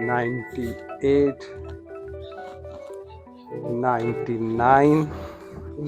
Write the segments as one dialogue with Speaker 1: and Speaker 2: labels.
Speaker 1: 98 99۔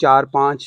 Speaker 1: 4-5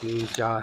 Speaker 1: 3-4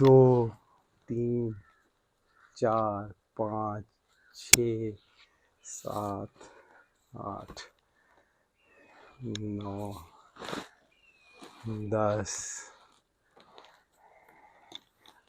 Speaker 1: 2 3 4 5 6 7 8 9 10.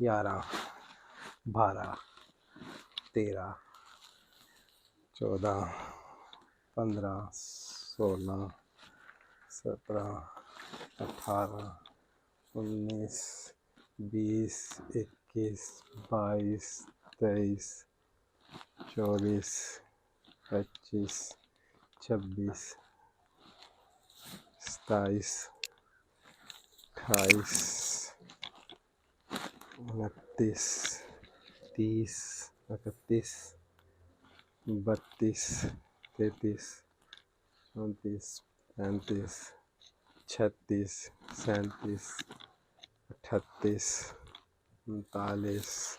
Speaker 1: 11 12 13 14 15 16 17 18 19 20 21 22 23 24 25 26 27 28 29 30 31 32 33 34 35 36 37 38 39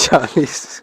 Speaker 1: 40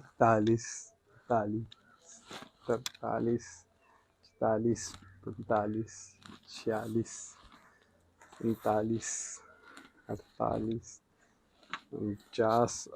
Speaker 1: 41 42 43 44 45 46 47 48 49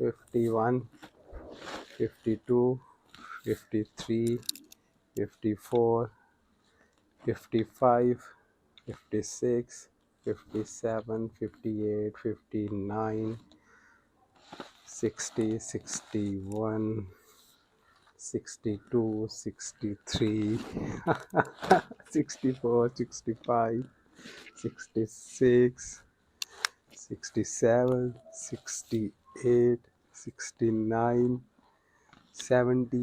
Speaker 1: 51 52 53 54 55 56 57 58 59 60 61 62 63 64 65 66 67 68 69 70.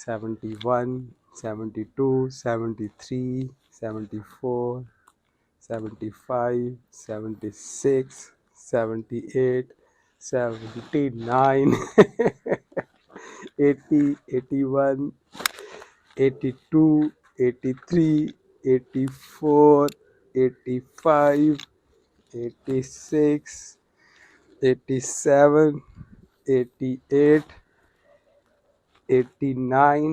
Speaker 1: 71 72 73 74 75 76 78 79 80 81 82 83 84 85 86 87 88 89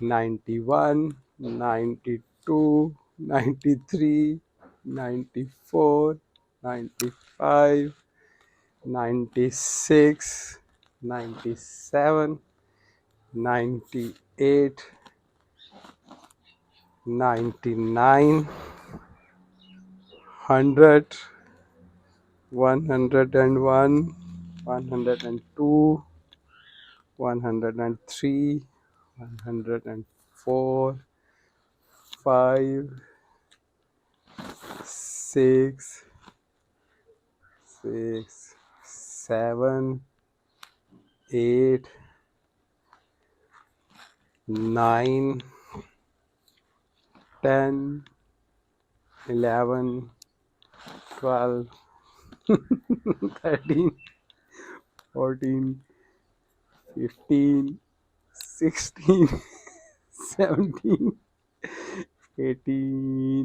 Speaker 1: 91 92 93 94 95 96 97 98 99 100 101 102 103 104 5 6 6 7 8 9 10 11 12 13 14 15 16 17 18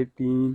Speaker 1: 18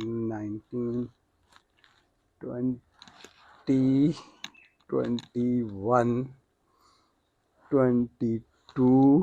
Speaker 1: 19 20 21 22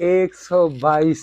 Speaker 1: 122